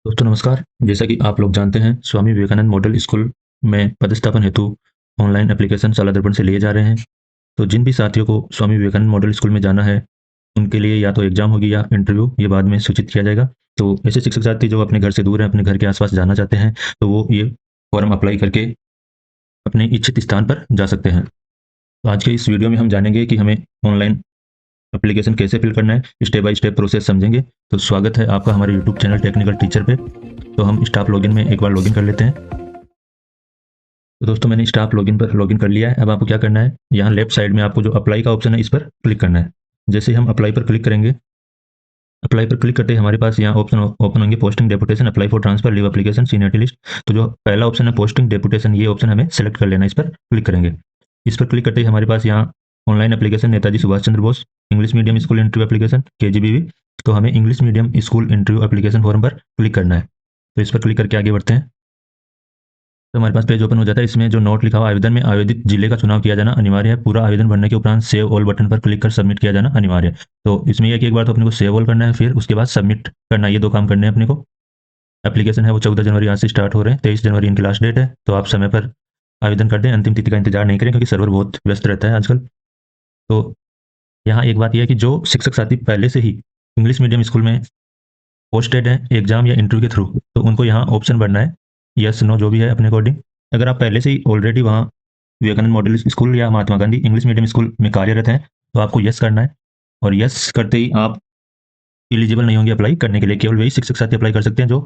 दोस्तों नमस्कार। जैसा कि आप लोग जानते हैं, स्वामी विवेकानंद मॉडल स्कूल में पदस्थापन हेतु ऑनलाइन एप्लीकेशन शाला दर्पण से लिए जा रहे हैं। तो जिन भी साथियों को स्वामी विवेकानंद मॉडल स्कूल में जाना है, उनके लिए या तो एग्जाम होगी या इंटरव्यू, ये बाद में सूचित किया जाएगा। तो ऐसे शिक्षक साथी जो अपने घर से दूर हैं, अपने घर के आसपास जाना चाहते हैं, तो वो ये फॉर्म अप्लाई करके अपने इच्छित स्थान पर जा सकते हैं। तो आज के इस वीडियो में हम जानेंगे कि हमें ऑनलाइन एप्लीकेशन कैसे फिल करना है, स्टेप बाय स्टेप प्रोसेस समझेंगे। तो स्वागत है आपका हमारे यूट्यूब चैनल टेक्निकल टीचर पे। तो हम स्टाफ लॉगिन में एक बार लॉगिन कर लेते हैं। तो दोस्तों मैंने स्टाफ लॉगिन पर लॉगिन कर लिया है। अब आपको क्या करना है, यहाँ लेफ्ट साइड में आपको जो अप्लाई का ऑप्शन है, इस पर क्लिक करना है। जैसे ही हम अप्लाई पर क्लिक करेंगे, अप्लाई पर क्लिक करते ही हमारे पास यहाँ ऑप्शन ओपन होंगे, posting deputation, apply for transfer, leave application, seniority list. तो जो पहला ऑप्शन है पोस्टिंग डेपुटेशन, ये ऑप्शन हमें सेलेक्ट कर लेना है। इस पर क्लिक करेंगे। इस पर क्लिक करते ही हमारे पास यहाँ online application Netaji Subhash Chandra Bose English medium school interview application KGBV। तो हमें English medium school interview application form पर क्लिक करना है। तो इस पर क्लिक करके आगे बढ़ते हैं। तो हमारे पास पेज ओपन हो जाता है। इसमें जो नोट लिखा हुआ आवेदन में आवेदित जिले का चुनाव किया जाना अनिवार्य है। पूरा आवेदन भरने के उपरांत सेव ऑल बटन पर क्लिक कर सबमिट किया जाना अनिवार्य है। तो इसमें यह कि एक बार तो अपने को सेव ऑल करना है, फिर उसके बाद सबमिट करना है। ये दो काम करने हैं अपने को। एप्लीकेशन है वो 14 जनवरी आज से स्टार्ट हो रहे हैं। 23 जनवरी इनकी लास्ट डेट है। तो आप समय पर आवेदन कर दें, अंतिम तिथि का इंतजार नहीं करें, क्योंकि सर्वर बहुत व्यस्त रहता है आजकल। तो यहाँ एक बात यह है कि जो शिक्षक साथी पहले से ही इंग्लिश मीडियम स्कूल में पोस्टेड है एग्जाम या इंटरव्यू के थ्रू, तो उनको यहाँ ऑप्शन भरना है यस नो, जो भी है अपने अकॉर्डिंग। अगर आप पहले से ही ऑलरेडी वहाँ विवेकानंद मॉडल स्कूल या Mahatma Gandhi English medium school में कार्यरत हैं, तो आपको यस करना है। और यस करते ही आप एलिजिबल नहीं होंगे अप्लाई करने के लिए। केवल वही शिक्षक साथी अप्लाई कर सकते हैं जो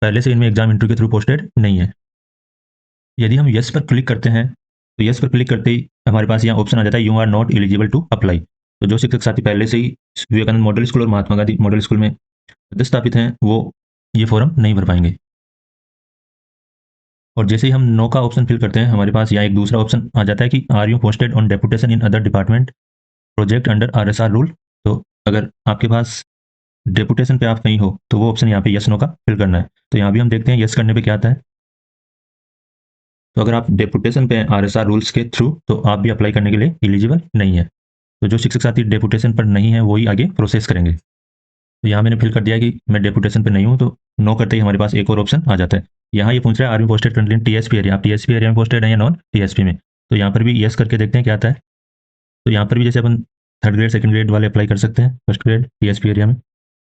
पहले से इनमें एग्जाम इंटरव्यू के थ्रू पोस्टेड नहीं है। यदि हम यस पर क्लिक करते हैं, तो यस पर क्लिक करते ही हमारे पास यहाँ ऑप्शन आ जाता है you are not eligible to apply. तो जो शिक्षक साथी पहले से ही विवेकानंद मॉडल स्कूल और महात्मा गांधी मॉडल स्कूल में प्रतिस्थापित हैं, वो ये फॉर्म नहीं भर पाएंगे। और जैसे ही हम नो का ऑप्शन फिल करते हैं, हमारे पास यहाँ एक दूसरा ऑप्शन आ जाता है कि are you posted on deputation in other department project under RSR rule. तो अगर आपके पास डेपुटेशन पे आप कहीं हो, तो वो ऑप्शन यहाँ पे यस नो का फिल करना है। तो यहाँ भी हम देखते हैं यस करने पे क्या आता है। तो अगर आप डेपुटेशन पे RSR रूल्स के थ्रू, तो आप भी अप्लाई करने के लिए एलिजिबल नहीं है। तो जो शिक्षक साथी डेपुटेशन पर नहीं है, वही आगे प्रोसेस करेंगे। तो यहाँ मैंने फिल कर दिया कि मैं डेपुटेशन पे नहीं हूँ। तो नो करते ही हमारे पास एक और ऑप्शन आ जाता है। यहाँ ये पूछ रहा है are you posted currently in TSP area, आप TSP एरिया में पोस्टेड है या नॉन TSP में। तो यहाँ पर भी यस करके देखते हैं क्या आता है। तो यहाँ पर भी जैसे अपन थर्ड ग्रेड सेकंड ग्रेड वाले अप्लाई कर सकते हैं फर्स्ट ग्रेड TSP एरिया में।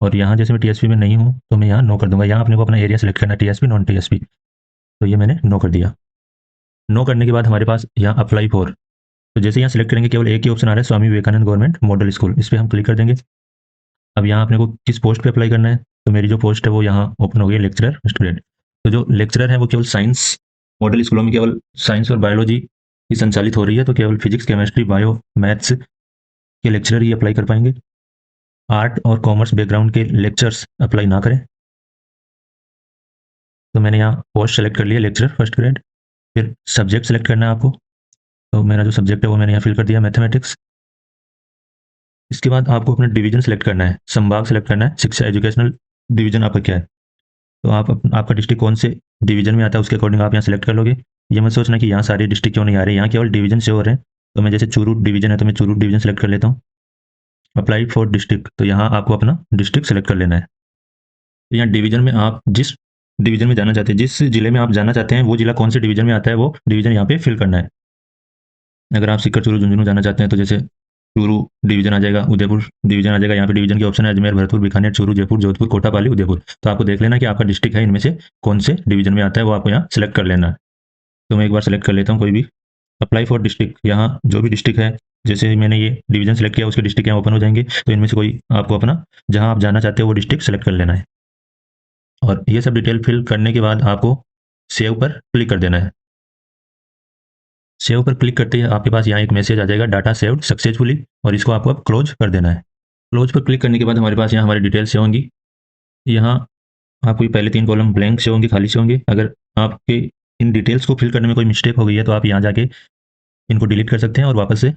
और यहाँ जैसे मैं TSP में नहीं हूँ, तो मैं यहाँ नो कर दूंगा। यहाँ अपने को अपना एरिया सेलेक्ट करना है, TSP नॉन TSP। तो ये मैंने नो कर दिया। नो करने के बाद हमारे पास यहाँ अप्लाई फॉर, तो जैसे यहाँ सेलेक्ट करेंगे, केवल एक ही ऑप्शन आ रहा है स्वामी विवेकानंद गवर्नमेंट मॉडल स्कूल। इस पर हम क्लिक कर देंगे। अब यहाँ अपने को किस पोस्ट पे अप्लाई करना है, तो मेरी जो पोस्ट है वो यहाँ ओपन हो गई, लेक्चरर स्टूडेंट। तो जो लेक्चरर है वो केवल साइंस मॉडल स्कूलों में केवल साइंस और बायोलॉजी ही संचालित हो रही है। तो केवल फिजिक्स केमिस्ट्री बायो मैथ्स के लेक्चरर ही अप्लाई कर पाएंगे। आर्ट और कॉमर्स बैकग्राउंड के लेक्चर्स अप्लाई ना करें। तो मैंने यहाँ पोस्ट सेलेक्ट कर लिया, लेक्चरर फर्स्ट ग्रेड। फिर सब्जेक्ट सेलेक्ट करना है आपको। तो मेरा जो सब्जेक्ट है वो मैंने यहाँ फिल कर दिया, मैथमेटिक्स। इसके बाद आपको अपना डिवीजन सेलेक्ट करना है, संभाग सेलेक्ट करना है, शिक्षा एजुकेशनल डिवीजन आपका क्या है। तो आपका डिस्ट्रिक्ट कौन से डिवीजन में आता है, उसके अकॉर्डिंग आप यहाँ सेलेक्ट कर लोगे। ये मत सोचना कि यहाँ सारे डिस्ट्रिक्ट क्यों नहीं आ रहे, यहाँ केवल डिवीजन से हो रहे हैं। तो मैं जैसे चूरू डिवीजन है, तो मैं चूरू डिवीजन सेलेक्ट कर लेता हूँ। अप्लाई फॉर डिस्ट्रिक्ट, तो यहाँ आपको अपना डिस्ट्रिक्ट सेलेक्ट कर लेना है। तो यहाँ डिवीजन में आप जिस डिवीजन में जाना चाहते हैं, जिस जिले में आप जाना चाहते हैं, वो जिला कौन से डिवीजन में आता है, वो डिवीजन यहाँ पे फिल करना है। अगर आप सीकर चूरू झुंझुनू जाना चाहते हैं, तो जैसे चूरू डिवीजन आ जाएगा, उदयपुर डिवीजन आ जाएगा। यहाँ पे डिवीजन के ऑप्शन है अजमेर, भरतपुर, बीकानेर, चूरू, जयपुर, जोधपुर, कोटा, पाली, उदयपुर। तो आपको देख लेना कि आपका डिस्ट्रिक्ट है, इनमें से कौन से डिवीजन में आता है, वो आपको यहाँ सेलेक्ट कर लेना है। तो मैं एक बार सेलेक्ट कर लेता हूँ कोई भी। अप्लाई फॉर डिस्ट्रिक्ट, यहाँ जो भी डिस्ट्रिक्ट है, जैसे मैंने ये डिवीजन सेलेक्ट किया, उसके डिस्ट्रिक्ट यहाँ ओपन हो जाएंगे। तो इनमें से कोई आपको अपना जहाँ आप जाना चाहते हो वो डिस्ट्रिक्ट सेलेक्ट कर लेना है। और ये सब डिटेल फिल करने के बाद आपको सेव पर क्लिक कर देना है। सेव पर क्लिक करते ही आपके पास यहाँ एक मैसेज आ जाएगा, डाटा सेव्ड सक्सेसफुली, और इसको आपको अब क्लोज कर देना है। क्लोज पर क्लिक करने के बाद हमारे पास यहाँ हमारी डिटेल्स सेव होंगी। यहाँ आपको पहले 3 कॉलम ब्लैंक से होंगे, खाली से होंगे। अगर आपके इन डिटेल्स को फिल करने में कोई मिस्टेक हो गई है, तो आप यहाँ जाके इनको डिलीट कर सकते हैं और वापस से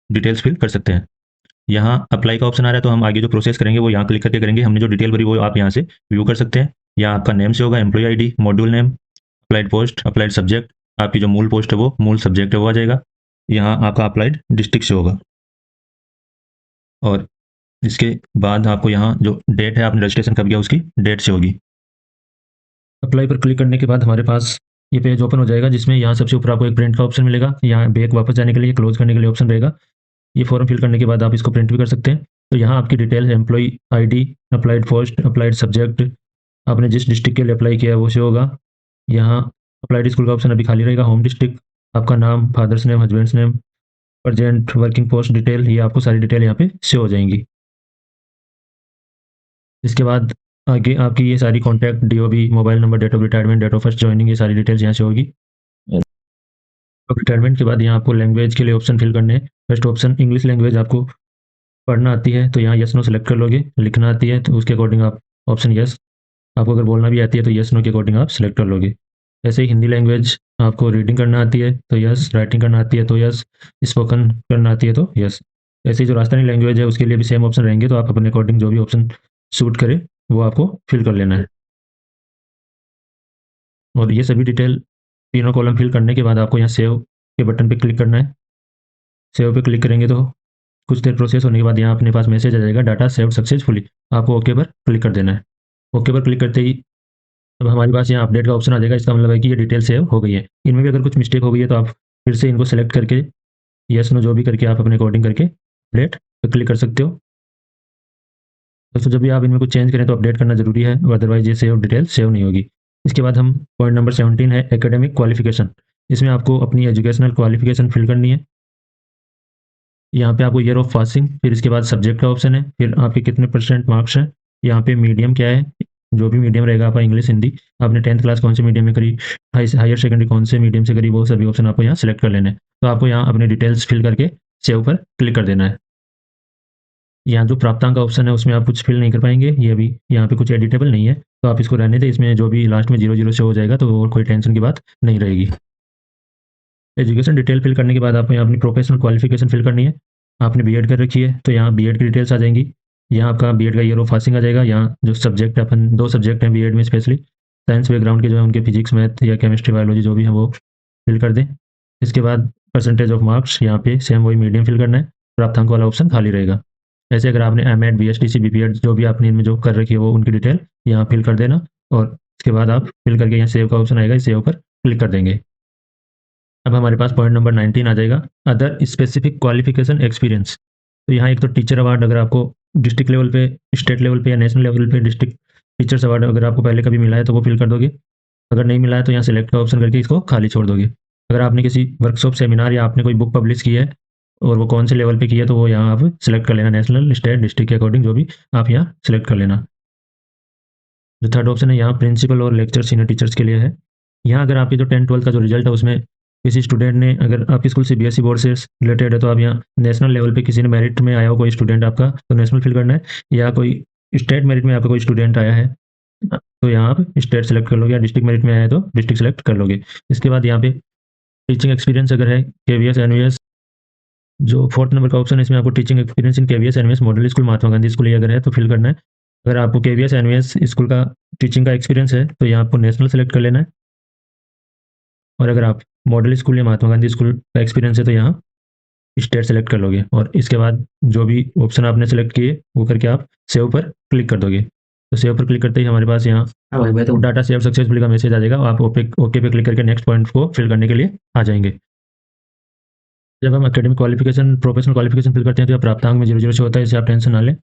डिटेल्स फिल कर सकते हैं। यहाँ अप्लाई का ऑप्शन आ रहा है, तो हम आगे जो प्रोसेस करेंगे वो यहाँ क्लिक करके करेंगे। हमने जो डिटेल भरी वो आप यहाँ से व्यू कर सकते हैं। यहाँ आपका नेम से होगा, employ ID, module name, applied post, applied subject, आपकी जो मूल पोस्ट है वो मूल सब्जेक्ट है वो आ जाएगा। यहाँ आपका अप्लाइड डिस्ट्रिक्ट से होगा। और इसके बाद आपको यहाँ जो डेट है आपने रजिस्ट्रेशन कब किया, उसकी डेट से होगी। अप्लाई पर क्लिक करने के बाद हमारे पास ये पेज ओपन हो जाएगा, जिसमें यहाँ सबसे ऊपर आपको एक प्रिंट का ऑप्शन मिलेगा। यहाँ बैक वापस जाने के लिए, क्लोज करने के लिए ऑप्शन रहेगा। ये फॉर्म फिल करने के बाद आप इसको प्रिंट भी कर सकते हैं। तो यहाँ आपकी डिटेल है, employee ID, applied post, applied subject, आपने जिस डिस्ट्रिक्ट के लिए अप्लाई किया है वो शो होगा। यहाँ अप्लाइड स्कूल का ऑप्शन अभी खाली रहेगा। होम डिस्ट्रिक्ट, आपका नाम, father's name, husband's name, present working post detail, ये आपको सारी डिटेल यहाँ पे शो हो जाएंगी। इसके बाद आगे आपकी ये सारी contact, DOB, mobile number, date of retirement, date of first joining, ये सारी डिटेल्स यहाँ से होगी। रिटायरमेंट के बाद यहाँ आपको लैंग्वेज के लिए ऑप्शन फिल करने हैं। फर्स्ट ऑप्शन इंग्लिश लैंग्वेज, आपको पढ़ना आती है तो यहाँ यस नो सेलेक्ट कर लोगे। लिखना आती है तो उसके अकॉर्डिंग आप ऑप्शन यस, आपको अगर बोलना भी आती है तो यस नो के अकॉर्डिंग आप सेलेक्ट कर लोगे। ऐसे ही हिंदी लैंग्वेज, आपको रीडिंग करना आती है तो यस, राइटिंग करना आती है तो यस, स्पोकन करना आती है तो यस। ऐसे ही जो राजस्थानी लैंग्वेज है उसके लिए भी सेम ऑप्शन रहेंगे, तो आप अपने अकॉर्डिंग जो भी ऑप्शन सूट करे वो आपको फिल कर लेना है। और ये सभी डिटेल तीनों कॉलम फिल करने के बाद आपको यहाँ सेव के बटन पे क्लिक करना है। सेव पे क्लिक करेंगे तो कुछ देर प्रोसेस होने के बाद यहाँ अपने पास मैसेज आ जाएगा, डाटा सेव सक्सेसफुली। आपको ओके पर क्लिक कर देना है। ओके पर क्लिक करते ही अब हमारे पास यहाँ अपडेट का ऑप्शन आ जाएगा। इसका मतलब है कि ये डिटेल सेव हो गई है। इनमें भी अगर कुछ मिस्टेक हो गई है तो आप फिर से इनको सेलेक्ट करके यस नो जो भी करके आप अपने अकॉर्डिंग करके अपडेट पर क्लिक कर सकते हो। दोस्तों जब भी आप इनमें कुछ चेंज करें तो अपडेट करना जरूरी है, अदरवाइज ये सेव डिटेल सेव नहीं होगी। इसके बाद हम पॉइंट नंबर 17 है एकेडमिक क्वालिफिकेशन। इसमें आपको अपनी एजुकेशनल क्वालिफिकेशन फिल करनी है। यहाँ पे आपको ईयर ऑफ पासिंग, फिर इसके बाद सब्जेक्ट का ऑप्शन है, फिर आपके कितने परसेंट मार्क्स हैं, यहाँ पे मीडियम क्या है, जो भी मीडियम रहेगा आपका इंग्लिश हिंदी, आपने 10th क्लास कौन से मीडियम में करी, हायर सेकेंडरी कौन से मीडियम से करी, वो सभी ऑप्शन आपको यहाँ सेलेक्ट कर लेने हैं। तो आपको यहाँ अपनी डिटेल्स फिल करके सेव पर क्लिक कर देना है। यहाँ जो प्राप्तांक का ऑप्शन है उसमें आप कुछ फिल नहीं कर पाएंगे, ये अभी यहाँ पे कुछ एडिटेबल नहीं है, तो आप इसको रहने दें। इसमें जो भी लास्ट में 00 से हो जाएगा तो और कोई टेंशन की बात नहीं रहेगी। एजुकेशन डिटेल फिल करने के बाद आपको यहाँ अपनी प्रोफेशनल क्वालिफिकेशन फिल करनी है। आपने बीएड कर रखी है तो यहाँ बीएड की डिटेल्स आ जाएंगी। यहाँ आपका बीएड का ईयर ऑफ पासिंग आ जाएगा। यहाँ जो सब्जेक्ट अपन, दो सब्जेक्ट हैं बीएड में स्पेशली, साइंस बैकग्राउंड के जो है उनके फिजिक्स, मैथ या केमिस्ट्री, बायोलॉजी जो भी है वो फिल कर दें। इसके बाद परसेंटेज ऑफ मार्क्स, यहाँ पे सेम वही मीडियम फिल करना है। प्राप्तांक वाला ऑप्शन खाली रहेगा। ऐसे अगर आपने एमएड, बीएसटीसी, बीपीएड जो भी आपने इनमें जो कर रखी है वो उनकी डिटेल यहाँ फिल कर देना। और इसके बाद आप फिल करके यहाँ सेव का ऑप्शन आएगा, इस सेव पर क्लिक कर देंगे। अब हमारे पास पॉइंट नंबर 19 आ जाएगा, अदर स्पेसिफिक क्वालिफिकेशन एक्सपीरियंस। तो यहाँ एक तो टीचर अवार्ड, अगर आपको डिस्ट्रिक्ट लेवल पे, स्टेट लेवल पे या नेशनल लेवल पे डिस्ट्रिक्ट टीचर्स अवार्ड अगर आपको पहले कभी मिला है तो वो फिल कर दोगे। अगर नहीं मिला है तो यहाँ सिलेक्ट का ऑप्शन करके इसको खाली छोड़ दोगे। अगर आपने किसी वर्कशॉप, सेमिनार या आपने कोई बुक पब्लिश की है और वो कौन से लेवल पे की है तो वो यहाँ आप सिलेक्ट कर लेना, नेशनल, स्टेट, डिस्ट्रिक्ट के अकॉर्डिंग जो भी आप यहाँ सिलेक्ट कर लेना। जो थर्ड ऑप्शन है यहाँ प्रिंसिपल और लेक्चर सीनियर टीचर्स के लिए है। यहाँ अगर आपके जो 10th-12th का जो रिजल्ट है उसमें किसी स्टूडेंट ने, अगर आपकी स्कूल सीबीएसई बोर्ड से रिलेटेड है तो आप यहाँ नेशनल लेवल पे किसी ने मेरिट में आया हो कोई स्टूडेंट आपका तो नेशनल फिल करना है, या कोई स्टेट मेरिट में आपका कोई स्टूडेंट आया है तो यहाँ आप स्टेट सेलेक्ट कर लोगे, या डिस्ट्रिक्ट मेरिट में आया है तो डिस्ट्रिक्ट सेलेक्ट कर लोगे। इसके बाद यहाँ पे टीचिंग एक्सपीरियंस अगर है, केवीएस, एनवीएस, जो फोर्थ नंबर का ऑप्शन है इसमें आपको teaching experience in KVS, NVS model school, Mahatma Gandhi school, ये अगर है तो फिल करना है। अगर आपको केवीएस, एनवीएस स्कूल का टीचिंग का एक्सपीरियंस है तो यहाँ आपको नेशनल सेलेक्ट कर लेना है। और अगर आप मॉडल स्कूल या महात्मा गांधी स्कूल का एक्सपीरियंस है तो यहाँ स्टेट सेलेक्ट कर लोगे। और इसके बाद जो भी ऑप्शन आपने सेलेक्ट किए वो करके आप सेव पर क्लिक कर दोगे। तो सेव पर क्लिक करते ही हमारे पास यहाँ डाटा सेव सक्सेसफुली का मैसेज आ जाएगा। आप ओके पे क्लिक करके नेक्स्ट पॉइंट को फिल करने के लिए आ जाएंगे। जब हम academic qualification, professional qualification fill करते हैं तो यह प्राप्तांक में 00 से होता है, इसे आप टेंशन ना लें।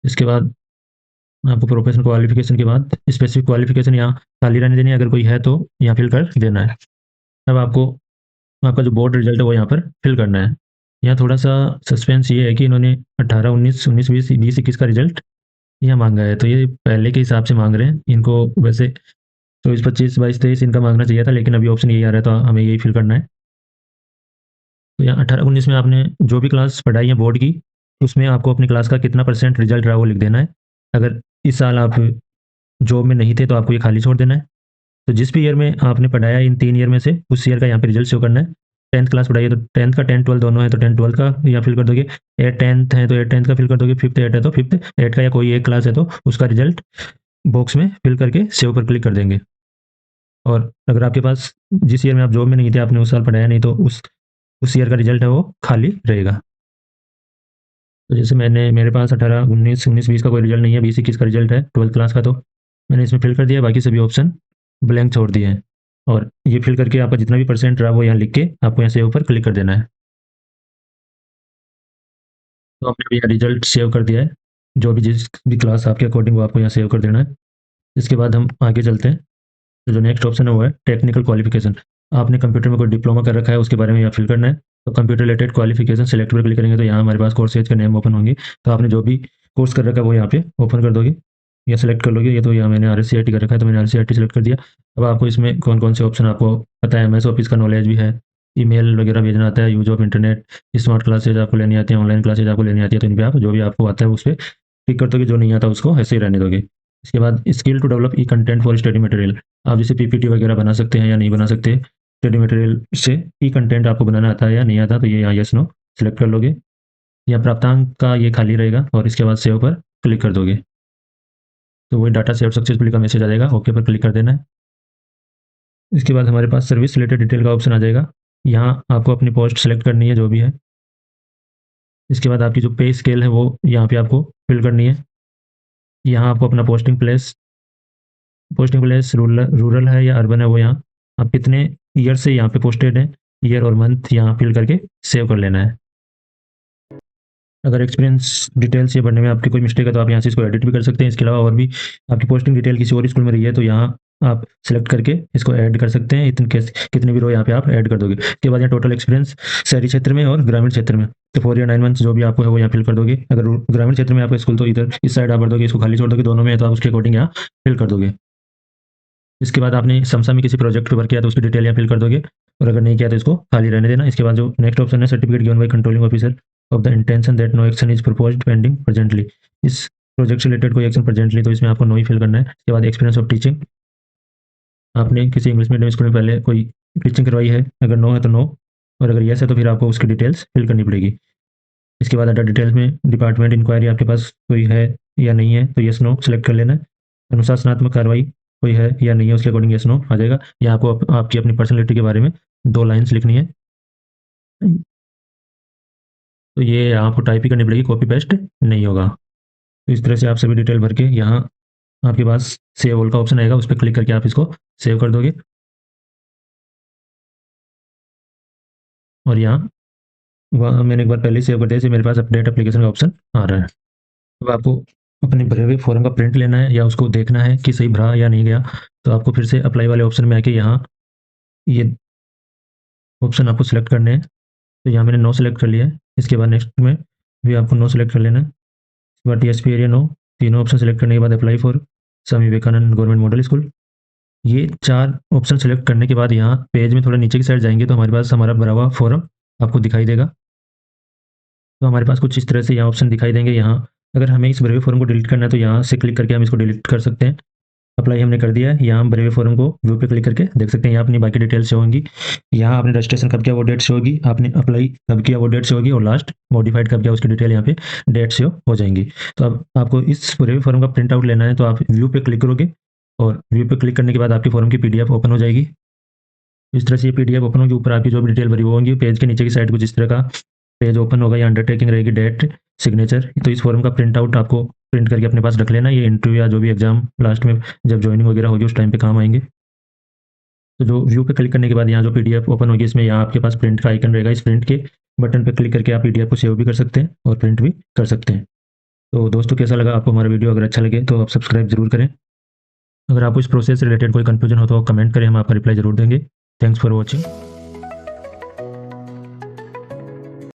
इसके बाद आपको प्रोफेशनल क्वालिफिकेशन के बाद स्पेसिफिक क्वालिफिकेशन यहाँ खाली रहने देनी है, अगर कोई है तो यहाँ फिल कर देना है। अब आपको आपका जो बोर्ड रिजल्ट है वो यहाँ पर फिल करना है। यहाँ थोड़ा सा सस्पेंस ये है कि इन्होंने 18, 19, 19, 20, 20, 21 का रिजल्ट यहाँ मांगा है, तो ये पहले के हिसाब से मांग रहे हैं। इनको वैसे 24, 25, 22, 23 इनका मांगना चाहिए था, लेकिन अभी ऑप्शन यही आ रहा है तो हमें यही फिल करना है। तो यहाँ 18, 19 में आपने जो भी क्लास पढ़ाई है बोर्ड की, उसमें आपको अपनी क्लास का कितना परसेंट रिजल्ट रहा वो लिख देना है। अगर इस साल आप जॉब में नहीं थे तो आपको ये खाली छोड़ देना है। तो जिस भी ईयर में आपने पढ़ाया इन 3 ईयर में से, उस ईयर का यहाँ पे रिजल्ट शो करना है। 10th क्लास पढ़ाई है तो 10th का, 10th 12 दोनों है तो 10th 12 का यहाँ फिल कर दोगे। 8 10th है तो 8 10th का फिल कर दोगे। 5th 8 है तो 5th 8 का, या कोई एक क्लास है तो उसका रिजल्ट बॉक्स में फिल करके सेव पर क्लिक कर देंगे। और अगर आपके पास जिस ईयर में आप जॉब में नहीं थे, आपने उस साल पढ़ाया नहीं, तो उस ईयर का रिजल्ट है वो खाली रहेगा। तो जैसे मेरे पास 18, 19, 19, 20 का कोई रिजल्ट नहीं है, 20, 21 का रिजल्ट है 12th क्लास का, तो मैंने इसमें फिल कर दिया। बाकी सभी ऑप्शन ब्लैंक छोड़ दिए हैं। और ये फिल करके आपका जितना भी परसेंट रहा वो यहाँ लिख के आपको यहाँ सेव पर क्लिक कर देना है। तो आपने अभी यहाँ रिजल्ट सेव कर दिया है, जो भी जिस भी क्लास आपके अकॉर्डिंग वो आपको यहाँ सेव कर देना है। इसके बाद हम आगे चलते हैं। तो जो नेक्स्ट ऑप्शन है वो है टेक्निकल क्वालिफिकेशन। आपने कंप्यूटर में कोई डिप्लोमा कर रखा है उसके बारे में यहाँ फिल करना है। तो कंप्यूटर रिलेटेड क्वालिफिकेशन सेलेक्ट पर क्लिक करेंगे तो यहाँ हमारे पास कोर्सेज का नेम ओपन होंगे। तो आपने जो भी कोर्स कर रखा है वो यहाँ पे ओपन कर दोगे या सेलेक्ट कर लोगे। ये तो यहाँ मैंने RSCIT कर रखा है तो मैंने RSCIT सेलेक्ट कर दिया। अब आपको इसमें कौन कौन से ऑप्शन आपको पता है, MS ऑफिस का नॉलेज भी है, ईमेल वगैरह भेजना आता है, use of internet, smart classes आपको लेनी आती है, ऑनलाइन क्लासेज आपको लेनी आती है। तो इन पर आप जो भी आपको आता है उस पर क्लिक कर दोगे, जो नहीं आता उसको ऐसे ही रहने दोगे। इसके बाद skill to develop e content for study material. आप जैसे PPT वगैरह बना सकते हैं या नहीं बना सकते, स्टडी मटेरियल से ई कंटेंट आपको बनाना आता है या नहीं आता, तो ये यहाँ यस नो सेलेक्ट कर लोगे। या प्राप्तांक का ये खाली रहेगा और इसके बाद सेव पर क्लिक कर दोगे तो वही डाटा सेव सक्सेसफुली का मैसेज आ जाएगा, ओके पर क्लिक कर देना है। इसके बाद हमारे पास सर्विस रिलेटेड डिटेल का ऑप्शन आ जाएगा। यहाँ आपको अपनी पोस्ट सेलेक्ट करनी है जो भी है। इसके बाद आपकी जो पे स्केल है वो यहाँ पे आपको फिल करनी है। यहाँ आपको अपना पोस्टिंग प्लेस रूरल है या अर्बन है वो यहाँ आप कितने ईयर से यहाँ पे पोस्टेड है, ईयर और मंथ यहाँ फिल करके सेव कर लेना है। अगर एक्सपीरियंस डिटेल्स ये भरने में आपकी कोई मिस्टेक है तो आप यहाँ से इसको एडिट भी कर सकते हैं। इसके अलावा और भी आपकी पोस्टिंग डिटेल किसी और स्कूल में रही है तो यहाँ आप सेलेक्ट करके इसको ऐड कर सकते हैं। इतने कितने भी रो यहाँ पे आप ऐड कर दोगे। उसके बाद यहाँ टोटल एक्सपीरियंस शहरी क्षेत्र में और ग्रामीण क्षेत्र में तो 4 या 9 मंथ्स जो भी आपको है वो यहाँ फिल कर दोगे। अगर ग्रामीण क्षेत्र में आपका स्कूल तो इधर इस साइड आप भर दोगे, इसको खाली छोड़ दोगे, दोनों में तो आप उसके अकॉर्डिंग यहाँ फिल कर दोगे। इसके बाद आपने समसा में किसी प्रोजेक्ट पे वर्क किया तो उसकी डिटेल यहाँ फिल कर दोगे और अगर नहीं किया तो इसको खाली रहने देना। इसके बाद जो नेक्स्ट ऑप्शन है certificate given by controlling officer of the intention that no action is proposed pending presently. इस प्रोजेक्ट से रिलेटेड कोई एक्शन प्रेजेंटली तो इसमें आपको नो ही फिल करना है। इसके बाद एक्सपीरियंस ऑफ टीचिंग, आपने किसी इंग्लिश मीडियम स्कूल में पहले कोई टीचिंग करवाई है, अगर नो है तो नो और अगर यस है तो फिर आपको उसकी डिटेल्स फिल करनी पड़ेगी। इसके बाद अदर डिटेल्स में डिपार्टमेंट इंक्वायरी आपके पास कोई है या नहीं है तो यस नो सेलेक्ट कर लेना है। अनुशासनात्मक कार्रवाई कोई है या नहीं है उसके अकॉर्डिंग यस नो आ जाएगा। या आपको आपकी अपनी पर्सनैलिटी के बारे में 2 लाइन्स लिखनी है तो ये आपको टाइप ही करनी पड़ेगी, कॉपी पेस्ट नहीं होगा। तो इस तरह से आप सभी डिटेल भर के यहाँ आपके पास सेव ऑल का ऑप्शन आएगा, उस पर क्लिक करके आप इसको सेव कर दोगे और यहाँ वह मैंने एक बार पहले ही सेव कर दिया, मेरे पास अपडेट एप्लीकेशन का ऑप्शन आ रहा है। अब आपको अपने भरे हुए फॉर्म का प्रिंट लेना है या उसको देखना है कि सही भरा या नहीं गया तो आपको फिर से अप्लाई वाले ऑप्शन में आके यहाँ ये ऑप्शन आपको सेलेक्ट करने हैं। तो यहाँ मैंने नो सेलेक्ट कर लिया है। इसके बाद नेक्स्ट में भी आपको नो सेलेक्ट कर लेना है। इसके बाद TSP एरिया नो, तीनों ऑप्शन सेलेक्ट करने के बाद apply for Swami Vivekananda government model school. ये 4 ऑप्शन सेलेक्ट करने के बाद यहाँ पेज में थोड़ा नीचे की साइड जाएंगे तो हमारे पास हमारा भरा हुआ फॉर्म आपको दिखाई देगा। तो हमारे पास कुछ इस तरह से यहाँ ऑप्शन दिखाई देंगे। यहाँ अगर हमें इस भरे हुए फॉर्म को डिलीट करना है तो यहाँ से क्लिक करके हम इसको डिलीट कर सकते हैं। अप्लाई हमने कर दिया है, यहाँ हम भरे हुए फॉर्म को व्यू पे क्लिक करके देख सकते हैं। यहाँ अपनी बाकी डिटेल्स शो होंगी, यहाँ आपने रजिस्ट्रेशन कब किया वो डेट शो होगी, आपने अप्लाई कब किया वो डेट शो होगी और लास्ट मॉडिफाइड कब किया उसकी डिटेल यहाँ पे डेट शो हो जाएंगी। तो अब आपको इस भरे हुए फॉर्म का प्रिंट आउट लेना है तो आप व्यू पे क्लिक करोगे और व्यू पे क्लिक करने के बाद आपकी फॉर्म की PDF ओपन हो जाएगी। इस तरह से ये PDF ओपन होगी, ऊपर आपकी जो भी डिटेल भरी होंगी पेज के नीचे की साइड कुछ इस तरह का पेज ओपन होगा या अंडरटेकिंग रहेगी, डेट, सिग्नेचर। तो इस फॉर्म का प्रिंट आउट आपको प्रिंट करके अपने पास रख लेना, ये इंटरव्यू या जो भी एग्जाम लास्ट में जब ज्वाइनिंग वगैरह होगी उस टाइम पे काम आएंगे। तो जो व्यू पे क्लिक करने के बाद यहाँ जो PDF ओपन होगी इसमें यहाँ आपके पास प्रिंट का आइकन रहेगा, इस प्रिंट के बटन पे क्लिक करके आप PDF को सेव भी कर सकते हैं और प्रिंट भी कर सकते हैं। तो दोस्तों कैसा लगा आपको हमारा वीडियो, अगर अच्छा लगे तो आप सब्सक्राइब जरूर करें। अगर आपको इस प्रोसेस से रिलेटेड कोई कन्फ्यूजन हो तो कमेंट करें, हम आपका रिप्लाई जरूर देंगे। Thanks for watching.